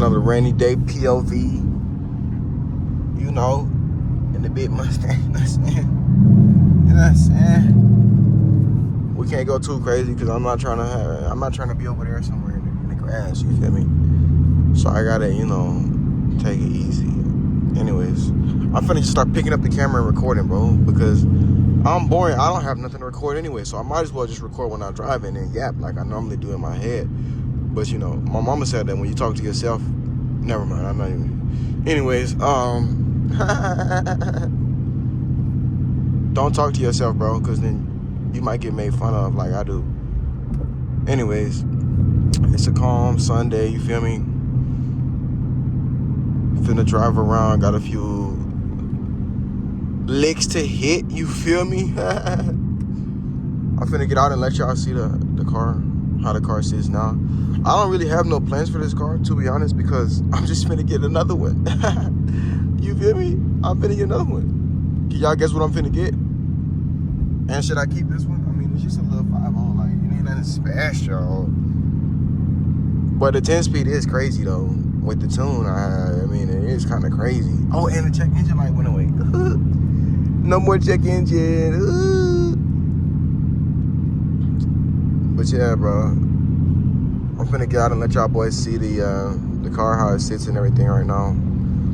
another rainy day POV. You know, in the big Mustang. You know what I'm saying? We can't go too crazy because I'm not trying to be over there somewhere in the grass. You feel me? So I gotta, you know, take it easy. Anyways, I'm finna just start picking up the camera and recording, bro, because I'm boring. I don't have nothing to record anyway, so I might as well just record when I'm driving and yap like I normally do in my head. But you know, my mama said that when you talk to yourself, never mind. I'm not even. Anyways, don't talk to yourself, bro, because then you might get made fun of like I do. Anyways, it's a calm Sunday. You feel me? Finna drive around. Got a few licks to hit. You feel me? I'm finna get out and let y'all see the car, how the car sits now. I don't really have no plans for this car, to be honest, because I'm just finna get another one. You feel me? I'm finna get another one. Can y'all guess what I'm finna get? And should I keep this one? I mean, it's just a little 5.0, like, it ain't nothing special. But the 10-speed is crazy, though. With the tune, I mean, it is kind of crazy. Oh, and the check engine light went away. No more check engine. But yeah, bro, I'm finna get out and let y'all boys see the car, how it sits and everything right now.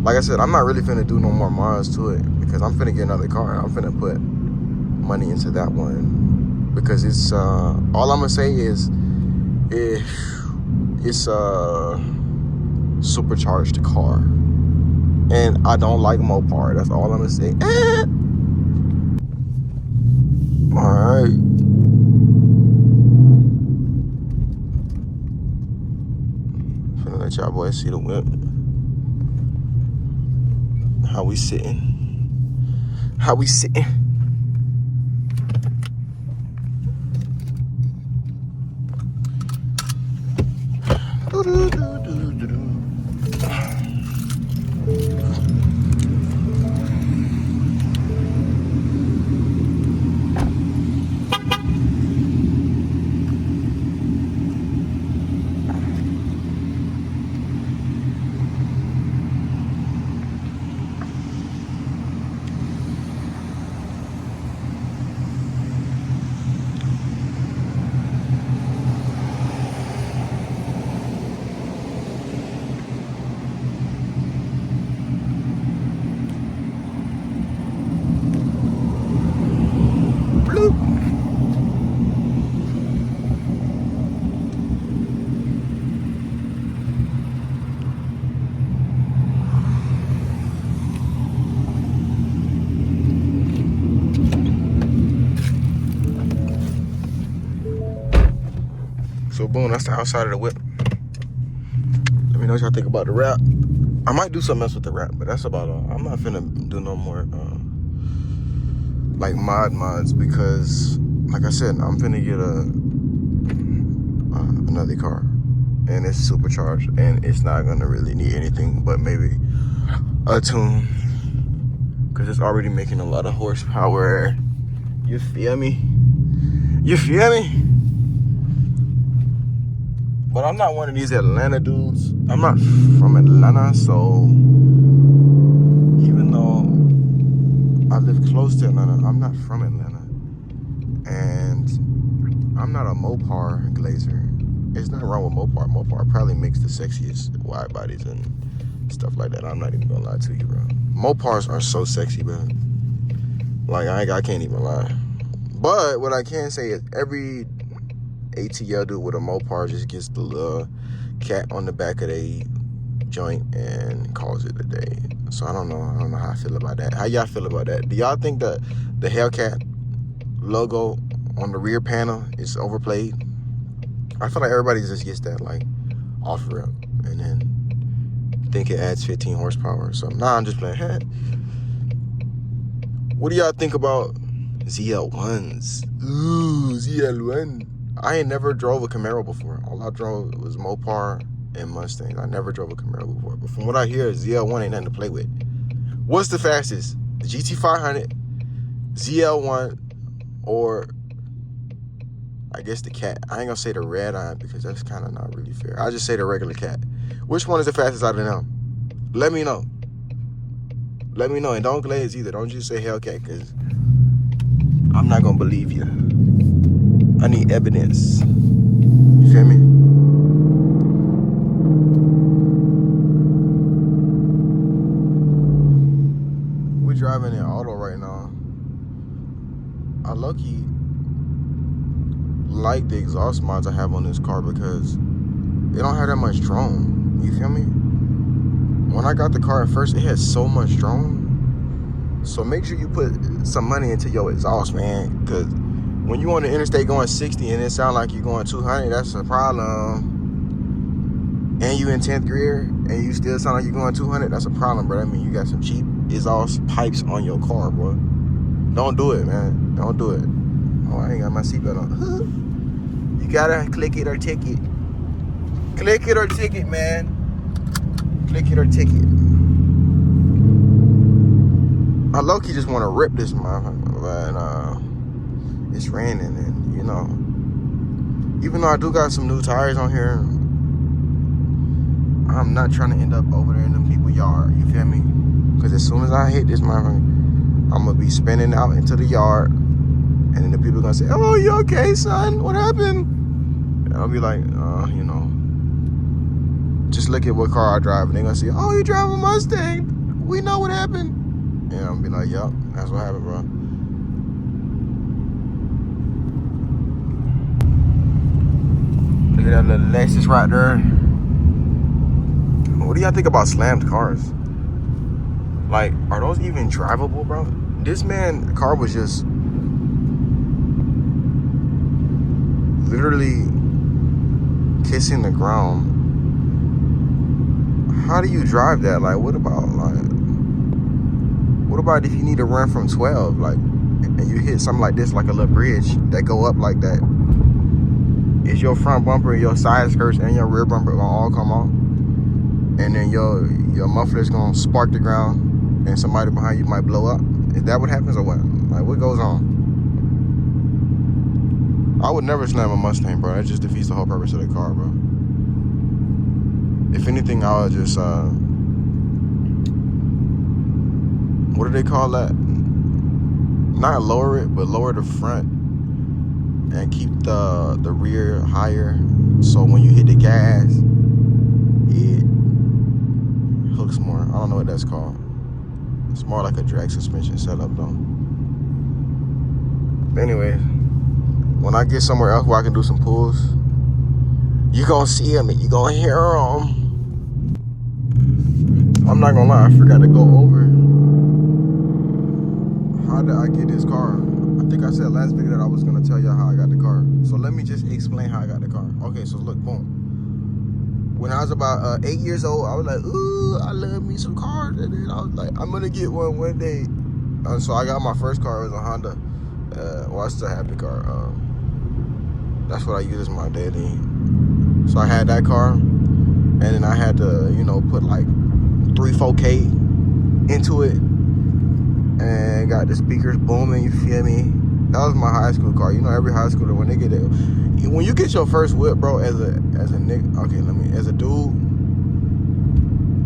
Like I said, I'm not really finna do no more mods to it because I'm finna get another car. I'm finna put money into that one because it's all I'm gonna say is it's a supercharged car, and I don't like Mopar. That's all I'm gonna say. All right. Finna let y'all boys see the whip. How we sitting? How we sitting? So boom, that's the outside of the whip. Let me know what y'all think about the wrap. I might do something else with the wrap, but that's about all. I'm not finna do no more like mods because, like I said, I'm finna get another car, and it's supercharged, and it's not gonna really need anything but maybe a tune because it's already making a lot of horsepower. You feel me? You feel me? But I'm not one of these Atlanta dudes. I'm not from Atlanta, so even though I live close to Atlanta, I'm not from Atlanta. And I'm not a Mopar glazer. There's nothing wrong with Mopar. Mopar probably makes the sexiest wide bodies and stuff like that. I'm not even gonna lie to you, bro. Mopars are so sexy, bro. Like, I can't even lie. But what I can say is every ATL dude with a Mopar just gets the little cat on the back of the joint and calls it a day. So I don't know how I feel about that. How y'all feel about that? Do y'all think that the Hellcat logo on the rear panel is overplayed? I feel like everybody just gets that like off rip and then think it adds 15 horsepower or something. Nah, I'm just playing. What do y'all think about ZL1s? Ooh, ZL1. I ain't never drove a Camaro before. All I drove was Mopar and Mustang. I never drove a Camaro before. But from what I hear, ZL1 ain't nothing to play with. What's the fastest? The GT500, ZL1, or I guess the Cat. I ain't gonna say the red eye because that's kind of not really fair. I'll just say the regular Cat. Which one is the fastest out of them? Let me know. Let me know. And don't glaze either. Don't just say Hellcat, because I'm not going to believe you. I need evidence. You feel me? We're driving in auto right now. I low-key like the exhaust mods I have on this car because it don't have that much drone. You feel me? When I got the car at first, it had so much drone. So make sure you put some money into your exhaust, man. Because when you on the interstate going 60 and it sound like you're going 200, that's a problem. And you in 10th gear and you still sound like you're going 200, that's a problem, bro. I mean, you got some cheap exhaust pipes on your car, bro. Don't do it, man. Don't do it. Oh, I ain't got my seatbelt on. You gotta click it or ticket. Click it or ticket, man. Click it or ticket. I low-key just want to rip this motherfucker, but it's raining, and you know, even though I do got some new tires on here, I'm not trying to end up over there in them people's yard. You feel me? Because as soon as I hit this motherfucker, I'm gonna be spinning out into the yard, and then the people gonna say, "Oh, you okay, son? What happened?" And I'll be like, you know, just look at what car I drive, and they're gonna say, "Oh, you drive a Mustang? We know what happened." And I'm be like, "Yup, that's what happened, bro." Look at that little Lexus right there. What do y'all think about slammed cars? Like, are those even drivable, bro? This man car was just literally kissing the ground. How do you drive that? Like, what about if you need to run from 12, like, and you hit something like this, like a little bridge that go up like that? Is your front bumper, your side skirts, and your rear bumper gonna all come off? And then your muffler's gonna spark the ground, and somebody behind you might blow up? Is that what happens, or what? Like, what goes on? I would never slam a Mustang, bro. That just defeats the whole purpose of the car, bro. If anything, I would just, what do they call that? Not lower it, but lower the front and keep the rear higher. So when you hit the gas, it hooks more. I don't know what that's called. It's more like a drag suspension setup, though. But anyways, when I get somewhere else where I can do some pulls, you gonna see them and you gonna hear them. I'm not gonna lie, I forgot to go over. How did I get this car? I think I said last video that I was gonna tell y'all how I got the car. So let me just explain how I got the car. Okay, so look, boom. When I was about 8 years old, I was like, ooh, I love me some cars. And then I was like, I'm gonna get one day. So I got my first car. It was a Honda. Well, I still have the car. That's what I use as my daily. So I had that car, and then I had to, you know, put like 3-4K into it, and got the speakers booming. You feel me? That was my high school car. You know, every high schooler, when they get it, when you get your first whip, bro, as a nigga, okay, as a dude,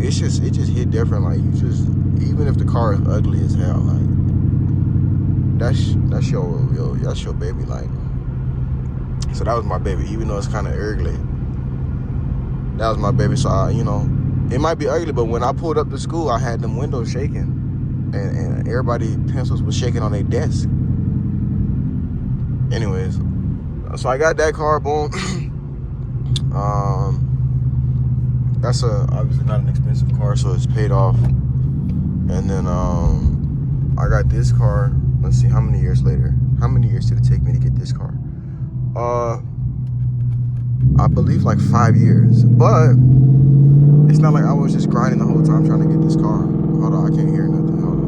it just hit different. Like, you just, even if the car is ugly as hell, like, that's your baby. Like, so that was my baby, even though it's kind of ugly. That was my baby. So I, you know, it might be ugly, but when I pulled up to school, I had them windows shaking, and everybody pencils was shaking on their desk. Anyways, so I got that car, boom. That's obviously not an expensive car, so it's paid off. And then I got this car. Let's see, how many years later? How many years did it take me to get this car? I believe like 5 years. But it's not like I was just grinding the whole time trying to get this car. Hold on, I can't hear nothing. Hold on.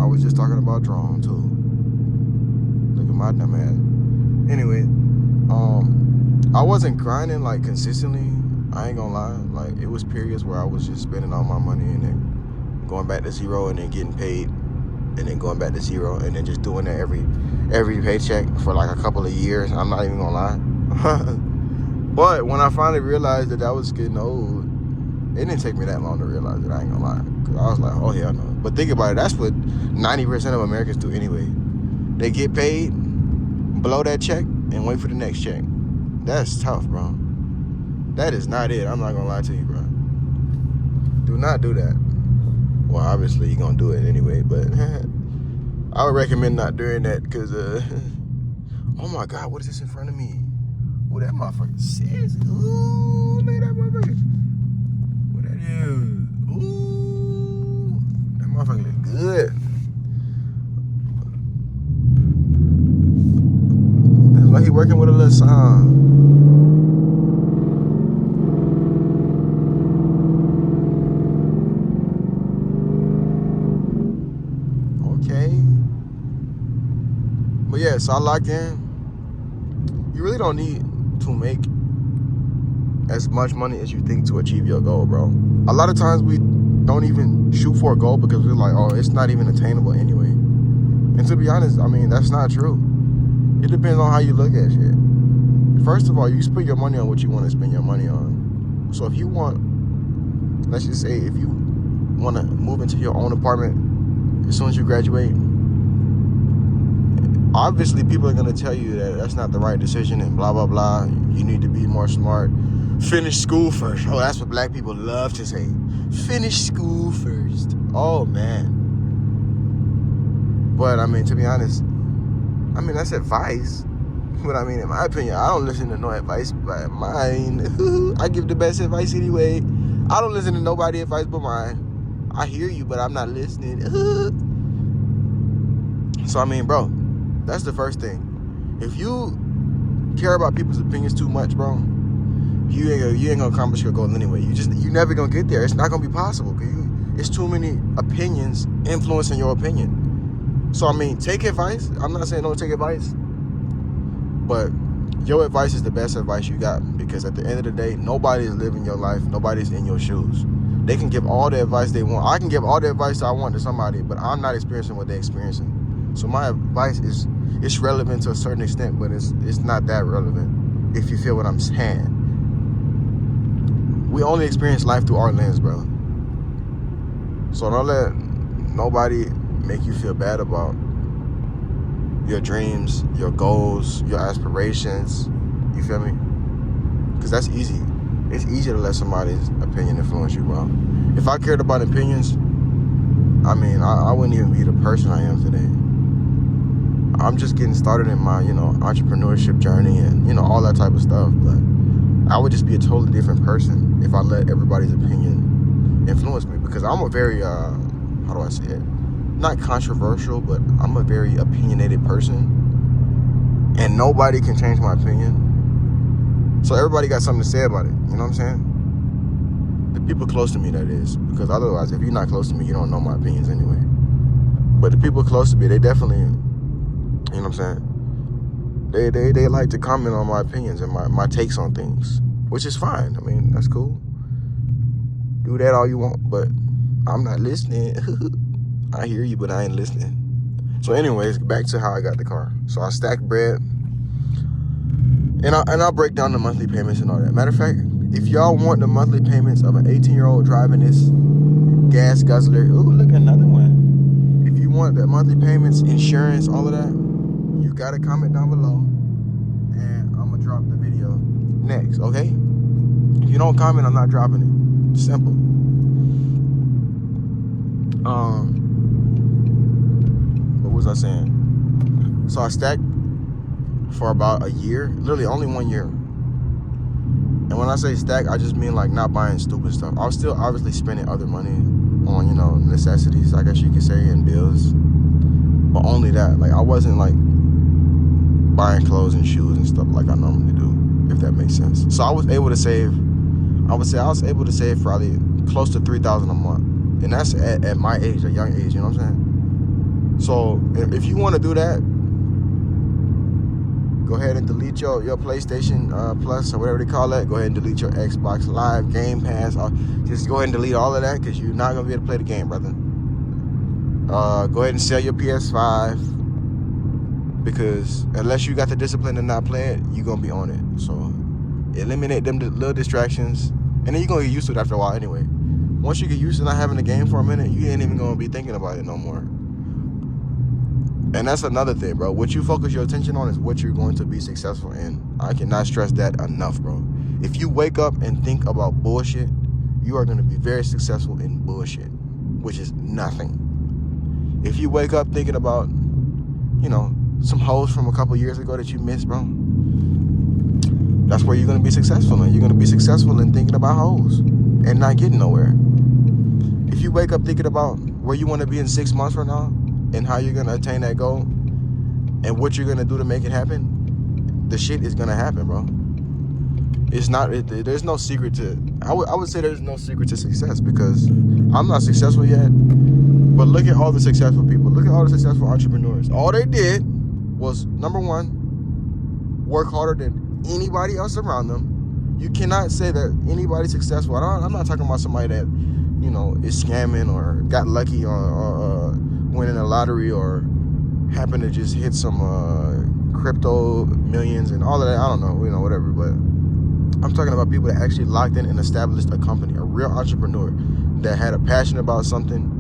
I was just talking about drone too. Look at my dumb ass. Anyway, I wasn't grinding like consistently. I ain't gonna lie. Like, it was periods where I was just spending all my money and then going back to zero and then getting paid and then going back to zero and then just doing that every paycheck for like a couple of years. I'm not even gonna lie. But when I finally realized that was getting old, it didn't take me that long to realize it. I ain't gonna lie. Cause I was like, oh hell no. But think about it. That's what 90% of Americans do anyway. They get paid, blow that check, and wait for the next check. That's tough, bro. That is not it. I'm not gonna lie to you, bro. Do not do that. Well, obviously you're gonna do it anyway, but I would recommend not doing that because, oh my God, what is this in front of me? Oh, that motherfucker says, ooh, look at that motherfucker. What that is? Ooh, that motherfucker look good. It's like he working with a little sound. But yeah, so I locked in. You really don't need to make as much money as you think to achieve your goal, bro. A lot of times we don't even shoot for a goal because we're like, oh, it's not even attainable anyway. And to be honest, I mean, that's not true. It depends on how you look at shit. First of all, you spend your money on what you want to spend your money on. So if you want, let's just say, if you want to move into your own apartment as soon as you graduate, obviously people are going to tell you that that's not the right decision and blah, blah, blah. You need to be more smart. Finish school first. Oh, that's what black people love to say. Finish school first. Oh, man. But, I mean, to be honest, I mean, that's advice. But, I mean, in my opinion, I don't listen to no advice but mine. I give the best advice anyway. I don't listen to nobody's advice but mine. I hear you, but I'm not listening. So, I mean, bro, that's the first thing. If you care about people's opinions too much, bro, you ain't gonna accomplish your goal anyway. You never gonna get there. It's not gonna be possible because it's too many opinions influencing your opinion. So I mean, take advice. I'm not saying don't take advice, but your advice is the best advice you got because at the end of the day, nobody is living your life. Nobody's in your shoes. They can give all the advice they want. I can give all the advice I want to somebody, but I'm not experiencing what they're experiencing. So my advice it's relevant to a certain extent, but it's not that relevant, if you feel what I'm saying. We only experience life through our lens, bro. So don't let nobody make you feel bad about your dreams, your goals, your aspirations. You feel me? Because that's easy. It's easy to let somebody's opinion influence you, bro. If I cared about opinions, I mean, I wouldn't even be the person I am today. I'm just getting started in my, entrepreneurship journey and, all that type of stuff. But I would just be a totally different person if I let everybody's opinion influence me. Because I'm a very, how do I say it? Not controversial, but I'm a very opinionated person. And nobody can change my opinion. So everybody got something to say about it. You know what I'm saying? The people close to me, that is. Because otherwise, if you're not close to me, you don't know my opinions anyway. But the people close to me, they definitely, you know what I'm saying? They like to comment on my opinions and my takes on things, which is fine. I mean, that's cool. Do that all you want, but I'm not listening. I hear you, but I ain't listening. So anyways, back to how I got the car. So I stacked bread, and I'll break down the monthly payments and all that. Matter of fact, if y'all want the monthly payments of an 18-year-old driving this gas guzzler, ooh, look, another one. If you want the monthly payments, insurance, all of that, you gotta comment down below, and I'm gonna drop the video next, okay? If you don't comment, I'm not dropping it. Simple. What was I saying? So I stacked for about a year, literally only 1 year. And when I say stack, I just mean like not buying stupid stuff. I was still obviously spending other money on, necessities, I guess you could say, and bills. But only that. Like I wasn't like buying clothes and shoes and stuff like I normally do, if that makes sense. So I was able to save, I was able to save probably close to $3,000 a month. And that's at my age, a young age, you know what I'm saying? So if you want to do that, go ahead and delete your PlayStation Plus or whatever they call that. Go ahead and delete your Xbox Live, Game Pass. Just go ahead and delete all of that because you're not going to be able to play the game, brother. Go ahead and sell your PS5 because unless you got the discipline to not play it, you're going to be on it. So Eliminate them little distractions. And then you're going to get used to it after a while anyway. Once you get used to not having a game for a minute, you ain't even going to be thinking about it no more. And that's another thing, bro. What you focus your attention on is what you're going to be successful in. I cannot stress that enough, bro. If you wake up and think about bullshit, you are going to be very successful in bullshit, which is nothing. If you wake up thinking about, you know, some hoes from a couple years ago that you missed, bro, that's where you're going to be successful in. You're going to be successful in thinking about hoes and not getting nowhere. If you wake up thinking about where you want to be in 6 months from now and how you're going to attain that goal and what you're going to do to make it happen, the shit is going to happen, bro. It's not, there's no secret to, I would say there's no secret to success, because I'm not successful yet, but look at all the successful people. Look at all the successful entrepreneurs. All they did was, number one, work harder than anybody else around them. You cannot say that anybody's successful. I'm not talking about somebody that, you know, is scamming or got lucky or winning a lottery or happened to just hit some crypto millions and all of that. I don't know, you know, whatever. But I'm talking about people that actually locked in and established a company, a real entrepreneur that had a passion about something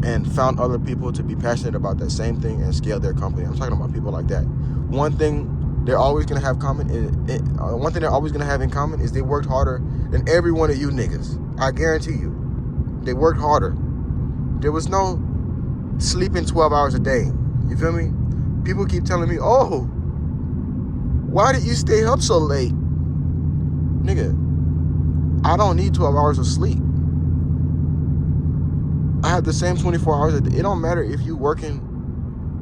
and found other people to be passionate about that same thing and scale their company. I'm talking about people like that. One thing they're always gonna have in common is they worked harder than every one of you niggas. I guarantee you, they worked harder. There was no sleeping 12 hours a day. You feel me? People keep telling me, "Oh, why did you stay up so late?" Nigga, I don't need 12 hours of sleep. I have the same 24 hours a day. It don't matter if you working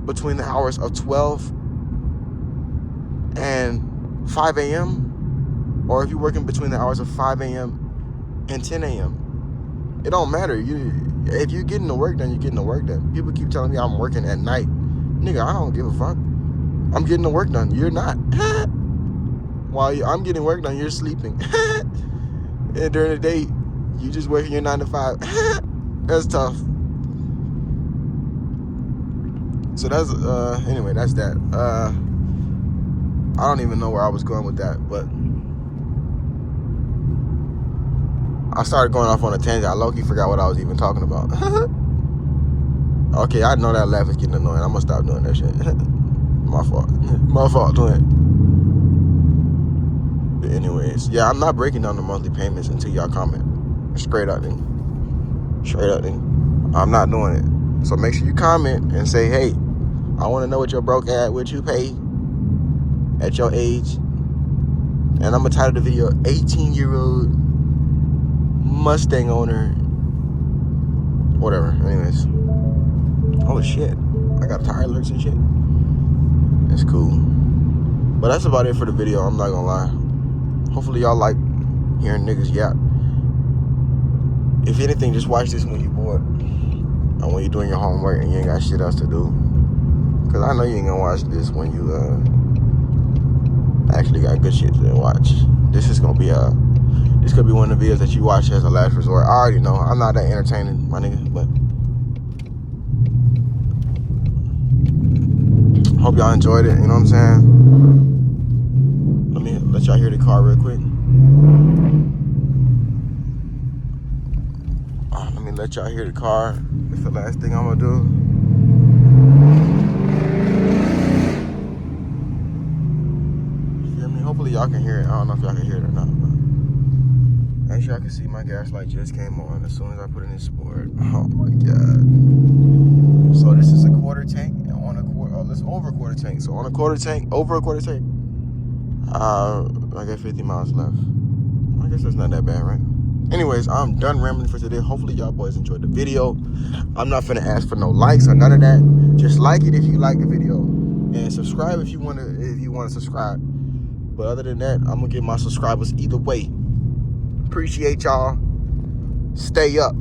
between the hours of 12 and 5 a.m. or if you're working between the hours of 5 a.m. and 10 a.m. It don't matter. If you're getting the work done, you're getting the work done. People keep telling me I'm working at night. Nigga, I don't give a fuck. I'm getting the work done. You're not. While I'm getting work done, you're sleeping. And during the day, you just working your 9 to 5. That's tough. So that's, anyway, that's that. I don't even know where I was going with that, but I started going off on a tangent. I low-key forgot what I was even talking about. Okay, I know that laugh is getting annoying. I'm gonna stop doing that shit. My fault. My fault doing it. But anyways, yeah, I'm not breaking down the monthly payments until y'all comment. Straight up, then. Straight up, then. I'm not doing it. So make sure you comment and say, hey, I want to know what your broke at, what you pay at your age. And I'm gonna title the video 18-year-old Mustang owner. Whatever. Anyways. Oh shit. I got tire alerts and shit. That's cool. But that's about it for the video, I'm not gonna lie. Hopefully y'all like hearing niggas yap. If anything, just watch this when you're bored. Or when you're doing your homework and you ain't got shit else to do. Cause I know you ain't gonna watch this when you actually got good shit to watch. This could be one of the videos that you watch as a last resort. I already know. I'm not that entertaining, my nigga, but hope y'all enjoyed it, you know what I'm saying? Let me let y'all hear the car real quick. Let me let y'all hear the car. It's the last thing I'm gonna do. Hopefully y'all can hear it. I don't know if y'all can hear it or not, but as y'all can see, my gas light just came on as soon as I put it in sport. Oh my god. So this is a quarter tank, and on a quarter, it's over a quarter tank. So on a quarter tank, over a quarter tank, I got 50 miles left. I guess that's not that bad, right? Anyways, I'm done rambling for today. Hopefully y'all boys enjoyed the video. I'm not finna ask for no likes or none of that. Just like it if you like the video, and subscribe if you wanna subscribe. But other than that, I'm gonna get my subscribers either way. Appreciate y'all. Stay up.